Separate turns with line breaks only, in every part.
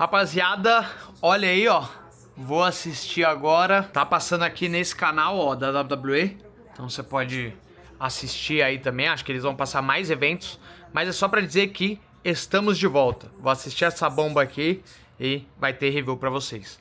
Rapaziada, olha aí, ó. Vou assistir agora. Tá passando aqui nesse canal, ó, da WWE. Então você pode assistir aí também. Acho que eles vão passar mais eventos. Mas é só pra dizer que estamos de volta. Vou assistir essa bomba aqui e vai ter review pra vocês.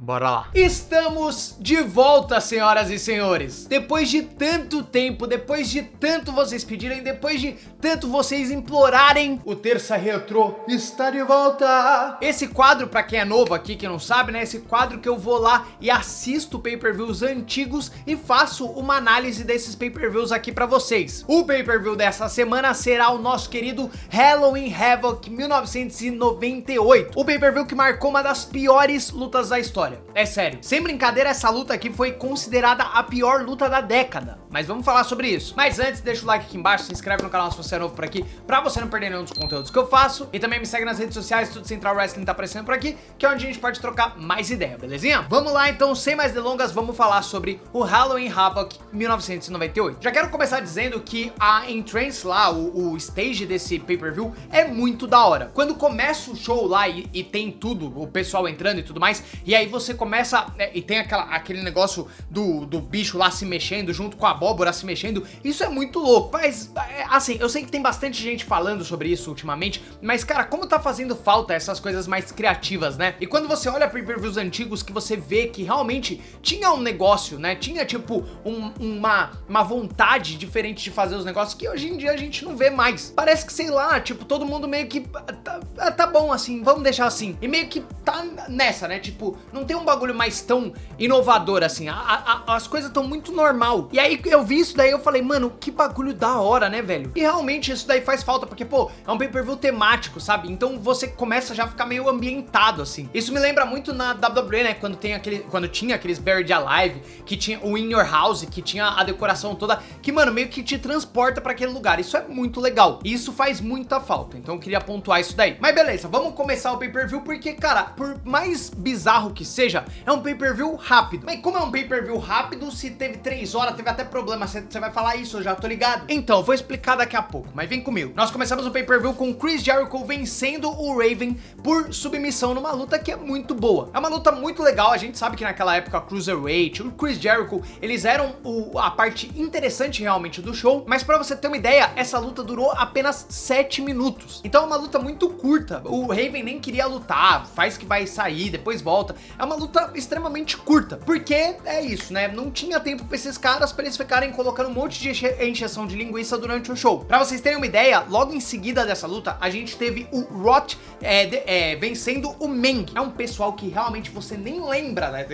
Bora lá. Estamos de volta, senhoras e senhores. Depois de tanto tempo, depois de tanto vocês pedirem, depois de tanto vocês implorarem, o Terça Retrô está de volta. Esse quadro, pra quem é novo aqui, que não sabe, né? Esse quadro que eu vou lá e assisto pay-per-views antigos e faço uma análise desses pay-per-views aqui pra vocês. O pay-per-view dessa semana será o nosso querido Halloween Havoc 1998. O pay-per-view que marcou uma das piores lutas da história. É sério, sem brincadeira, essa luta aqui foi considerada a pior luta da década. Mas vamos falar sobre isso. Mas antes, deixa o like aqui embaixo, se inscreve no canal se você é novo por aqui, pra você não perder nenhum dos conteúdos que eu faço. E também me segue nas redes sociais, tudo Central Wrestling tá aparecendo por aqui, que é onde a gente pode trocar mais ideia, belezinha? Vamos lá então, sem mais delongas, vamos falar sobre o Halloween Havoc 1998. Já quero começar dizendo que a entrance lá, o stage desse pay-per-view é muito da hora. Quando começa o show lá e tem tudo, o pessoal entrando e tudo mais, e aí você começa, e tem aquele negócio do bicho lá se mexendo, junto com a abóbora se mexendo, isso é muito louco. Mas, assim, eu sei que tem bastante gente falando sobre isso ultimamente, mas, cara, como tá fazendo falta essas coisas mais criativas, né? E quando você olha pay-per-views antigos, que você vê que realmente tinha um negócio, né? Tinha, tipo, uma vontade diferente de fazer os negócios que hoje em dia a gente não vê mais. Parece que, sei lá, tipo, todo mundo meio que tá bom assim, vamos deixar assim. E meio que tá nessa, né? Tipo, não tem um bagulho mais tão inovador assim, as coisas estão muito normal. E aí eu vi isso daí, eu falei, mano, que bagulho da hora, né, velho? E realmente isso daí faz falta, porque, pô, é um pay-per-view temático, sabe? Então você começa já a ficar meio ambientado, assim. Isso me lembra muito na WWE, né, quando tinha aqueles Buried Alive, que tinha o In Your House, que tinha a decoração toda, que, mano, meio que te transporta pra aquele lugar. Isso é muito legal. E isso faz muita falta. Então eu queria pontuar isso daí. Mas beleza, vamos começar o pay-per-view, porque, cara, por mais bizarro que seja, é um pay-per-view rápido. Mas como é um pay-per-view rápido, se teve 3 horas, teve até problema, você vai falar isso, eu já tô ligado. Então, eu vou explicar daqui a pouco, mas vem comigo. Nós começamos o pay-per-view com Chris Jericho vencendo o Raven por submissão numa luta que é muito boa. É uma luta muito legal, a gente sabe que naquela época a Cruiserweight, o Chris Jericho, eles eram a parte interessante realmente do show, mas pra você ter uma ideia, essa luta durou apenas 7 minutos. Então é uma luta muito curta, o Raven nem queria lutar, faz que vai sair, depois volta. É uma luta extremamente curta, porque é isso, né? Não tinha tempo pra esses caras pra eles ficarem colocando um monte de encheção de linguiça durante o show. Pra vocês terem uma ideia, logo em seguida dessa luta, a gente teve o Roth vencendo o Meng. É um pessoal que realmente você nem lembra, né,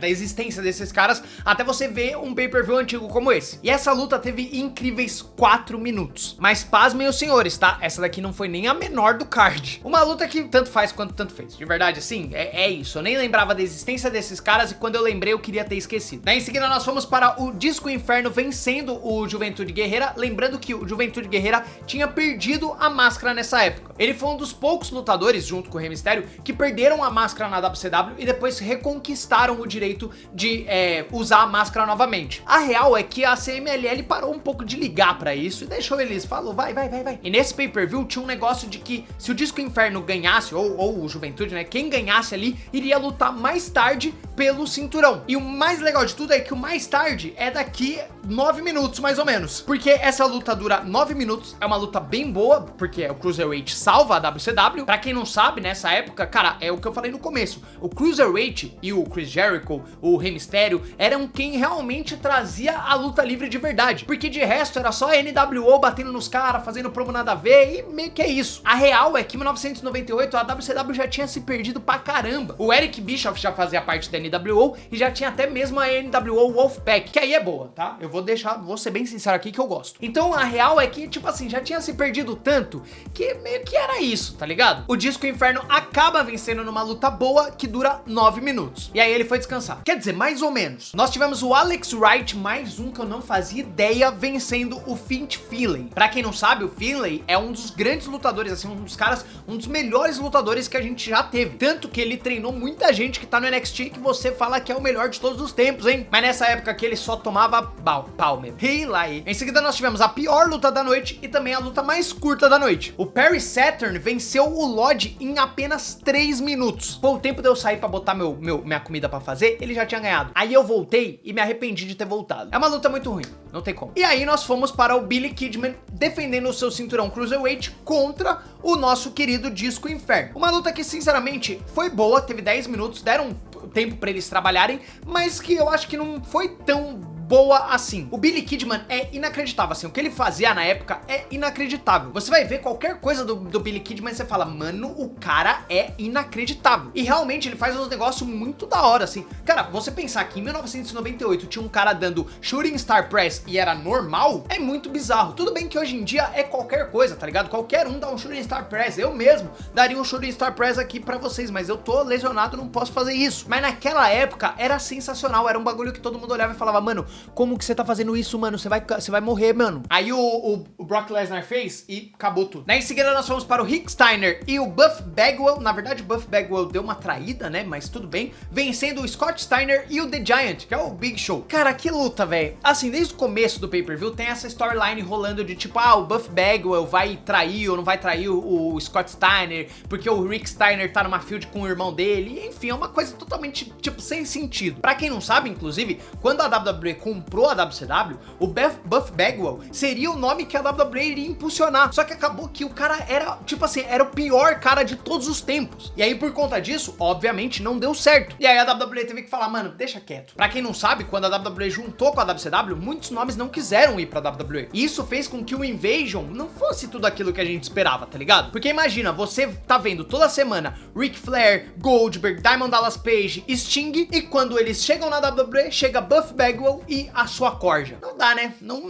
da existência desses caras, até você ver um pay-per-view antigo como esse. E essa luta teve incríveis 4 minutos. Mas pasmem os senhores, tá? Essa daqui não foi nem a menor do card. Uma luta que tanto faz quanto tanto fez. De verdade, assim, é isso. Eu nem lembrava da existência desses caras e quando eu lembrei eu queria ter esquecido. Daí em seguida nós fomos para o Disco Inferno vencendo o Juventude Guerreira, lembrando que o Juventude Guerreira tinha perdido a máscara nessa época. Ele foi um dos poucos lutadores, junto com o Rey Mysterio, que perderam a máscara na WCW e depois reconquistaram o direito de usar a máscara novamente. A real é que a CMLL parou um pouco de ligar pra isso e deixou eles, falou, vai. E nesse pay-per-view tinha um negócio de que se o Disco Inferno ganhasse, ou o Juventude, né, quem ganhasse ali, iria lutar mais tarde pelo cinturão. E o mais legal de tudo é que o mais tarde é daqui 9 minutos, mais ou menos. Porque essa luta dura 9 minutos, é uma luta bem boa, porque o Cruiserweight salva a WCW. Pra quem não sabe, nessa época, cara, é o que eu falei no começo. O Cruiserweight e o Chris Jericho, o Rey Mysterio, eram quem realmente trazia a luta livre de verdade. Porque de resto era só a NWO batendo nos caras, fazendo promo nada a ver e meio que é isso. A real é que em 1998 a WCW já tinha se perdido pra caramba. O Eric Bischoff já fazia parte da NWO e já tinha até mesmo a NWO Wolfpack, que aí é boa, tá? Eu vou ser bem sincero aqui que eu gosto. Então a real é que, tipo assim, já tinha se perdido tanto que meio que era isso, tá ligado? O Disco Inferno acaba vencendo numa luta boa que dura 9 minutos. E aí ele foi descansar. Quer dizer, mais ou menos. Nós tivemos o Alex Wright, mais um que eu não fazia ideia, vencendo o Fit Finlay. Pra quem não sabe, o Finlay é um dos grandes lutadores, assim, um dos melhores lutadores que a gente já teve. Tanto que ele treinou muita gente que tá no NXT, que você fala que é o melhor de todos os tempos, hein? Mas nessa época que ele só tomava pau mesmo. E lá aí. Em seguida nós tivemos a pior luta da noite e também a luta mais curta da noite. O Perry Saturn venceu o Lodge em apenas 3 minutos. Pô, o tempo de eu sair pra botar minha comida pra fazer, ele já tinha ganhado. Aí eu voltei e me arrependi de ter voltado. É uma luta muito ruim, não tem como. E aí nós fomos para o Billy Kidman defendendo o seu cinturão Cruiserweight contra o nosso querido Disco Inferno. Uma luta que, sinceramente, foi boa, teve 10 minutos, deram tempo pra eles trabalharem, mas que eu acho que não foi tão boa assim. O Billy Kidman é inacreditável, assim, o que ele fazia na época é inacreditável. Você vai ver qualquer coisa do Billy Kidman e você fala, mano, o cara é inacreditável. E realmente ele faz uns negócios muito da hora, assim. Cara, você pensar que em 1998 tinha um cara dando Shooting Star Press e era normal, é muito bizarro. Tudo bem que hoje em dia é qualquer coisa, tá ligado? Qualquer um dá um Shooting Star Press. Eu mesmo daria um Shooting Star Press aqui pra vocês, mas eu tô lesionado, não posso fazer isso. Mas naquela época era sensacional, era um bagulho que todo mundo olhava e falava, mano, como que você tá fazendo isso, mano? Você vai morrer, mano. Aí o Brock Lesnar fez e acabou tudo. Daí em seguida nós fomos para o Rick Steiner e o Buff Bagwell. Na verdade o Buff Bagwell deu uma traída, né? Mas tudo bem. Vencendo o Scott Steiner e o The Giant, que é o Big Show. Cara, que luta, velho. Assim, desde o começo do pay-per-view tem essa storyline rolando de tipo, o Buff Bagwell vai trair ou não vai trair o Scott Steiner, porque o Rick Steiner tá numa feud com o irmão dele. Enfim, é uma coisa totalmente, tipo, sem sentido. Pra quem não sabe, inclusive, quando a WWE comprou a WCW, o Buff Bagwell seria o nome que a WWE iria impulsionar. Só que acabou que o cara era, tipo assim, era o pior cara de todos os tempos. E aí, por conta disso, obviamente, não deu certo. E aí a WWE teve que falar, mano, deixa quieto. Pra quem não sabe, quando a WWE juntou com a WCW, muitos nomes não quiseram ir pra WWE. E isso fez com que o Invasion não fosse tudo aquilo que a gente esperava, tá ligado? Porque imagina, você tá vendo toda semana Ric Flair, Goldberg, Diamond Dallas Page, Sting, e quando eles chegam na WWE, chega Buff Bagwell e a sua corja. Não dá, né? Não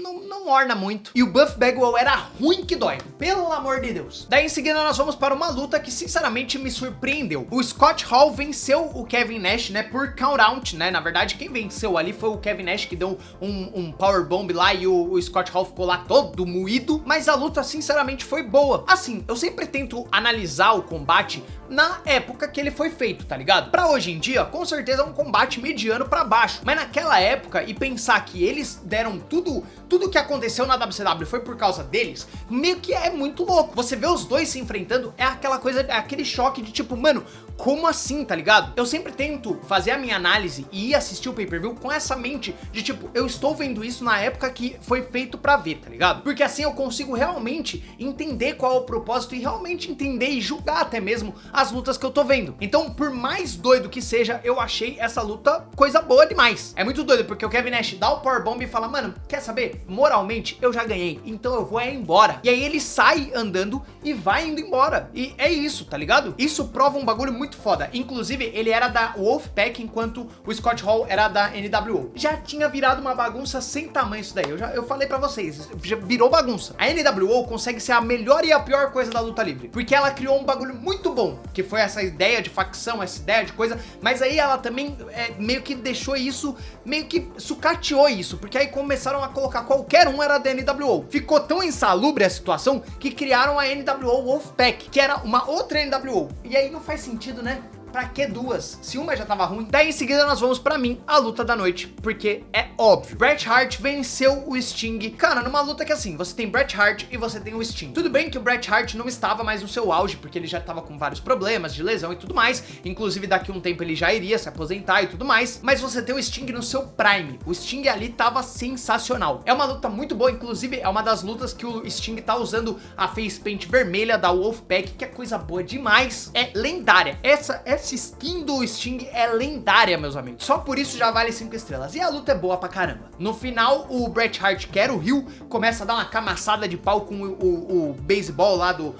orna muito. E o Buff Bagwell era ruim que dói. Pelo amor de Deus. Daí em seguida nós vamos para uma luta que sinceramente me surpreendeu. O Scott Hall venceu o Kevin Nash, né? Por count out, né? Na verdade, quem venceu ali foi o Kevin Nash, que deu um powerbomb lá e o Scott Hall ficou lá todo moído. Mas a luta, sinceramente, foi boa. Assim, eu sempre tento analisar o combate na época que ele foi feito, tá ligado? Pra hoje em dia, com certeza é um combate mediano pra baixo. Mas naquela época, e pensar que eles deram tudo que aconteceu na WCW foi por causa deles, meio que é muito louco. Você vê os dois se enfrentando, é aquela coisa, é aquele choque de tipo, mano, como assim, tá ligado? Eu sempre tento fazer a minha análise e ir assistir o pay-per-view com essa mente de tipo, eu estou vendo isso na época que foi feito pra ver, tá ligado? Porque assim eu consigo realmente entender qual é o propósito e realmente entender e julgar até mesmo as lutas que eu tô vendo. Então, por mais doido que seja, eu achei essa luta coisa boa demais. É muito doido, porque o Kevin Nash dá o powerbomb e fala, mano, quer saber? Moralmente, eu já ganhei, então eu vou embora. E aí ele sai andando e vai indo embora. E é isso, tá ligado? Isso prova um bagulho muito foda. Inclusive, ele era da Wolfpack, enquanto o Scott Hall era da NWO. Já tinha virado uma bagunça sem tamanho isso daí. Eu falei pra vocês, já virou bagunça. A NWO consegue ser a melhor e a pior coisa da luta livre, porque ela criou um bagulho muito bom, que foi essa ideia de facção, essa ideia de coisa, mas aí ela também meio que deixou isso, meio que sucateou isso, porque aí começaram a colocar qualquer um era da NWO. Ficou tão insalubre a situação que criaram a NWO Wolfpack, que era uma outra NWO. E aí não faz sentido, né? Pra que duas? Se uma já tava ruim. Daí em seguida nós vamos pra mim, a luta da noite, porque é óbvio. Bret Hart venceu o Sting. Cara, numa luta que assim, você tem Bret Hart e você tem o Sting. Tudo bem que o Bret Hart não estava mais no seu auge, porque ele já tava com vários problemas de lesão e tudo mais. Inclusive daqui a um tempo ele já iria se aposentar e tudo mais. Mas você tem o Sting no seu prime. O Sting ali tava sensacional. É uma luta muito boa, inclusive é uma das lutas que o Sting tá usando a face paint vermelha da Wolfpack, que é coisa boa demais. É lendária. Essa skin do Sting é lendária, meus amigos. Só por isso já vale 5 estrelas. E a luta é boa pra caramba. No final, o Bret Hart, que era o heel, começa a dar uma camaçada de pau com o beisebol lá do...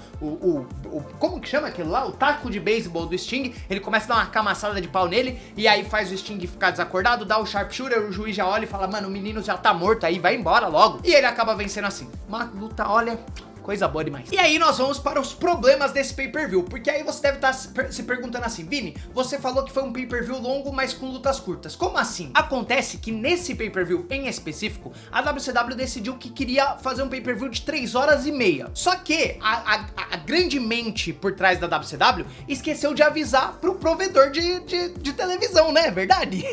como que chama aquilo lá? O taco de beisebol do Sting. Ele começa a dar uma camaçada de pau nele, e aí faz o Sting ficar desacordado, dá o sharpshooter, o juiz já olha e fala, mano, o menino já tá morto aí, vai embora logo. E ele acaba vencendo assim. Uma luta, olha... Coisa boa demais. E aí nós vamos para os problemas desse pay-per-view, porque aí você deve estar se perguntando assim, Vini, você falou que foi um pay-per-view longo, mas com lutas curtas. Como assim? Acontece que nesse pay-per-view em específico, a WCW decidiu que queria fazer um pay-per-view de 3 horas e meia. Só que a grande mente por trás da WCW esqueceu de avisar pro provedor de televisão, né? Verdade?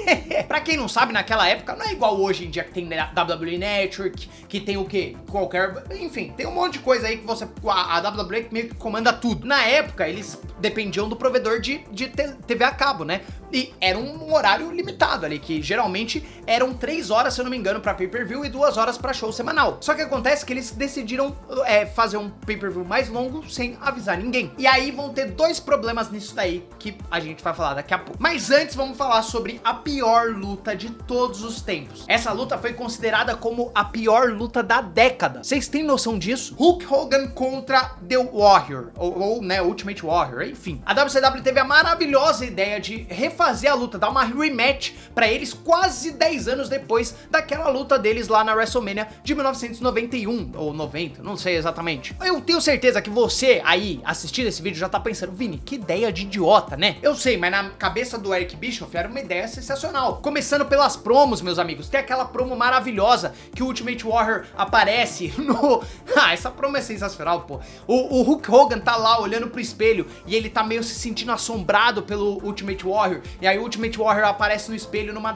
Pra quem não sabe, naquela época não é igual hoje em dia que tem WWE Network, que tem o quê? Enfim, tem um monte de coisa aí que a WWE meio que comanda tudo. Na época, eles dependiam do provedor de TV a cabo, né? E era um horário limitado ali, que geralmente eram 3 horas, se eu não me engano, pra pay-per-view e 2 horas pra show semanal. Só que acontece que eles decidiram fazer um pay-per-view mais longo sem avisar ninguém. E aí vão ter 2 problemas nisso daí que a gente vai falar daqui a pouco. Mas antes vamos falar sobre a pior luta de todos os tempos. Essa luta foi considerada como a pior luta da década. Vocês têm noção disso? Hulk Hogan contra The Warrior, ou né, Ultimate Warrior, enfim. A WCW teve a maravilhosa ideia de refazer a luta, dar uma rematch pra eles quase 10 anos depois daquela luta deles lá na WrestleMania de 1991, ou 90, não sei exatamente. Eu tenho certeza que você aí, assistindo esse vídeo, já tá pensando, Vini, que ideia de idiota, né? Eu sei, mas na cabeça do Eric Bischoff era uma ideia sensacional. Começando pelas promos, meus amigos. Tem aquela promo maravilhosa que o Ultimate Warrior aparece no... essa promo é sensacional, pô. O Hulk Hogan tá lá olhando pro espelho e ele tá meio se sentindo assombrado pelo Ultimate Warrior. E aí o Ultimate Warrior aparece no espelho numa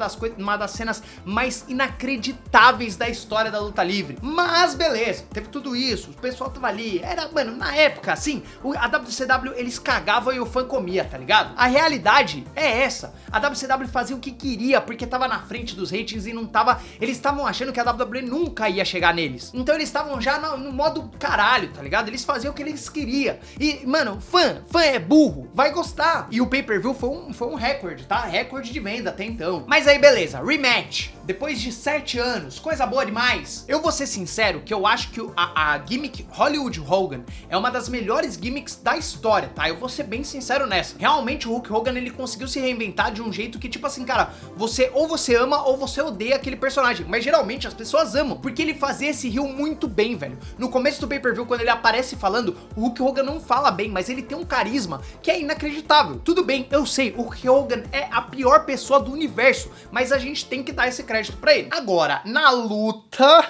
das cenas mais inacreditáveis da história da luta livre. Mas beleza, teve tudo isso, o pessoal tava ali. Era, mano, na época, assim, a WCW, eles cagavam e o fã comia, tá ligado? A realidade é essa. A WCW fazia o que queria porque tava na frente dos ratings e não tava... Eles estavam achando que a WWE nunca ia chegar neles. Então eles estavam já no modo caralho, tá ligado? Eles faziam o que eles queriam. E, mano, fã é burro, vai gostar. E o pay-per-view foi um recorde, tá? Recorde de venda até então. Mas aí, beleza, rematch. Depois de 7 anos, coisa boa demais. Eu vou ser sincero que eu acho que a gimmick Hollywood Hogan é uma das melhores gimmicks da história, tá? Eu vou ser bem sincero nessa. Realmente o Hulk Hogan, ele conseguiu se reinventar de um jeito que, tipo assim, cara, você ama ou você odeia aquele personagem. Mas geralmente as pessoas amam, porque ele fazia esse heel muito bem, velho. No começo do pay-per-view, quando ele aparece falando, o Hulk Hogan não fala bem, mas ele tem um carisma que é inacreditável. Tudo bem, eu sei, o Hulk Hogan é a pior pessoa do universo, mas a gente tem que dar esse crédito pra ele. Agora, na luta...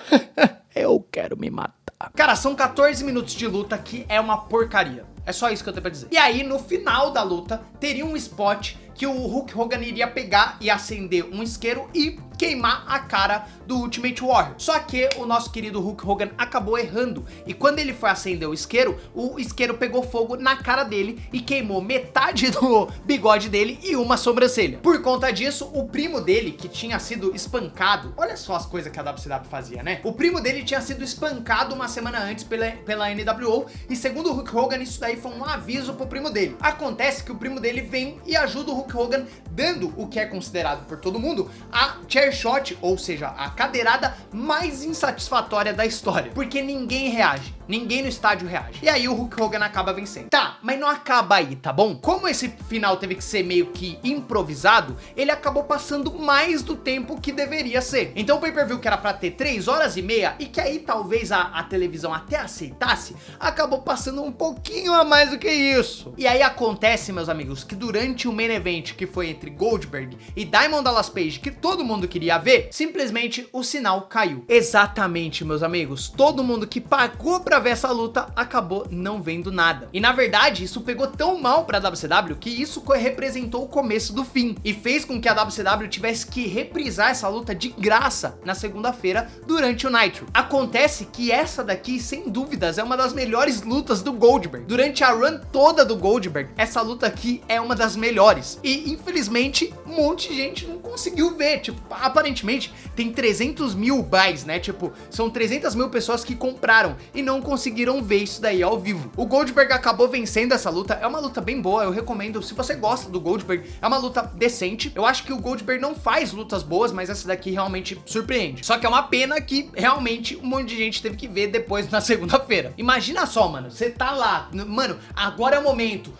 eu quero me matar. Cara, são 14 minutos de luta que é uma porcaria. É só isso que eu tenho pra dizer. E aí, no final da luta, teria um spot que o Hulk Hogan iria pegar e acender um isqueiro e queimar a cara do Ultimate Warrior. Só que o nosso querido Hulk Hogan acabou errando. E quando ele foi acender o isqueiro pegou fogo na cara dele e queimou metade do bigode dele e uma sobrancelha. Por conta disso, o primo dele, que tinha sido espancado... Olha só as coisas que a WCW fazia, né? O primo dele tinha sido espancado uma semana antes pela NWO. E segundo o Hulk Hogan, isso daí foi um aviso pro primo dele. Acontece que o primo dele vem e ajuda o Hulk Hogan, dando o que é considerado por todo mundo a chair shot, ou seja, a cadeirada mais insatisfatória da história, porque ninguém reage, ninguém no estádio reage, e aí o Hulk Hogan acaba vencendo. Tá, mas não acaba aí, tá bom? Como esse final teve que ser meio que improvisado, ele acabou passando mais do tempo que deveria ser. Então o pay-per-view, que era pra ter 3 horas e meia, e que aí talvez a televisão até aceitasse, acabou passando um pouquinho a mais do que isso. E aí acontece, meus amigos, que durante o main event, que foi entre Goldberg e Diamond Dallas Page, que todo mundo queria ver, simplesmente o sinal caiu. Exatamente, meus amigos, todo mundo que pagou pra ver essa luta acabou não vendo nada. E na verdade, isso pegou tão mal pra WCW que isso representou o começo do fim e fez com que a WCW tivesse que reprisar essa luta de graça na segunda-feira durante o Nitro. Acontece que essa daqui, sem dúvidas, é uma das melhores lutas do Goldberg. Durante a run toda do Goldberg, essa luta aqui é uma das melhores. E infelizmente, um monte de gente não conseguiu ver. Tipo, aparentemente tem 300 mil buys, né? Tipo, são 300 mil pessoas que compraram e não conseguiram ver isso daí ao vivo. O Goldberg acabou vencendo essa luta. É uma luta bem boa, eu recomendo. Se você gosta do Goldberg, é uma luta decente. Eu acho que o Goldberg não faz lutas boas, mas essa daqui realmente surpreende. Só que é uma pena que realmente um monte de gente teve que ver depois na segunda-feira. Imagina só, mano, você tá lá, mano, agora é o momento,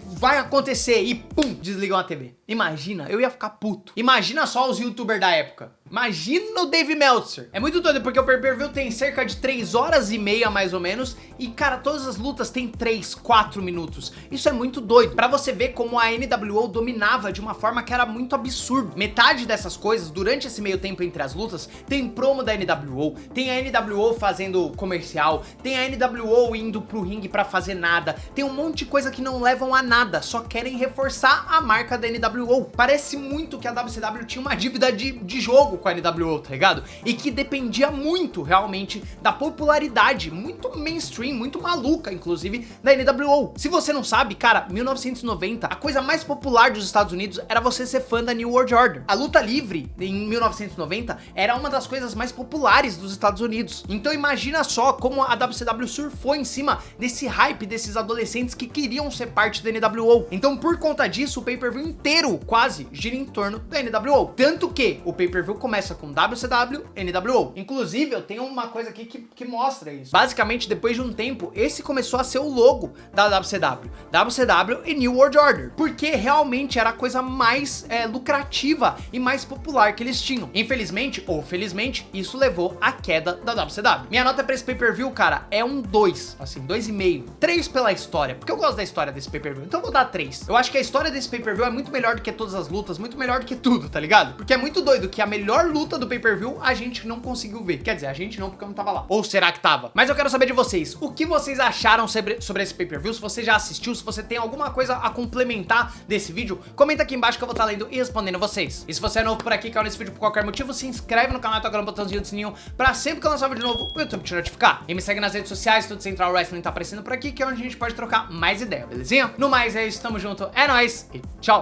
vai acontecer e pum, desligam a TV. Imagina, eu ia ficar puto. Imagina só os youtubers da época. Imagina o Dave Meltzer. É muito doido, porque o pay-per-view tem cerca de 3 horas e meia, mais ou menos. E, cara, todas as lutas têm 3, 4 minutos. Isso é muito doido. Pra você ver como a NWO dominava de uma forma que era muito absurda. Metade dessas coisas, durante esse meio tempo entre as lutas, tem promo da NWO, tem a NWO fazendo comercial, tem a NWO indo pro ringue pra fazer nada. Tem um monte de coisa que não levam a nada, só querem reforçar a marca da NWO. Parece muito que a WCW tinha uma dívida de jogo com a NWO, tá ligado? E que dependia muito, realmente, da popularidade, muito mainstream, muito maluca, inclusive, da NWO. Se você não sabe, cara, 1990, a coisa mais popular dos Estados Unidos era você ser fã da New World Order. A luta livre, em 1990, era uma das coisas mais populares dos Estados Unidos. Então imagina só como a WCW surfou em cima desse hype desses adolescentes que queriam ser parte da NWO. Então, por conta disso, o pay-per-view inteiro, quase, gira em torno da NWO. Tanto que o pay-per-view começa com WCW, NWO. Inclusive, eu tenho uma coisa aqui que mostra isso. Basicamente, depois de um tempo, esse começou a ser o logo da WCW. WCW e New World Order. Porque realmente era a coisa mais lucrativa e mais popular que eles tinham. Infelizmente, ou felizmente, isso levou à queda da WCW. Minha nota pra esse pay-per-view, cara, é um 2. Assim, 2,5. 3 pela história. Porque eu gosto da história desse pay-per-view. Então eu vou dar 3. Eu acho que a história desse pay-per-view é muito melhor do que todas as lutas, muito melhor do que tudo, tá ligado? Porque é muito doido que a melhor luta do pay-per-view a gente não conseguiu ver. Quer dizer, a gente não, porque eu não tava lá. Ou será que tava? Mas eu quero saber de vocês. O que vocês acharam sobre esse pay-per-view? Se você já assistiu, se você tem alguma coisa a complementar desse vídeo, comenta aqui embaixo que eu vou estar lendo e respondendo vocês. E se você é novo por aqui, caiu nesse vídeo por qualquer motivo, se inscreve no canal e toca no botãozinho do sininho pra sempre que eu lançar um vídeo novo, o YouTube te notificar. E me segue nas redes sociais, tudo Central Wrestling tá aparecendo por aqui, que é onde a gente pode trocar mais ideia, belezinha? No mais é isso, tamo junto, é nóis e tchau!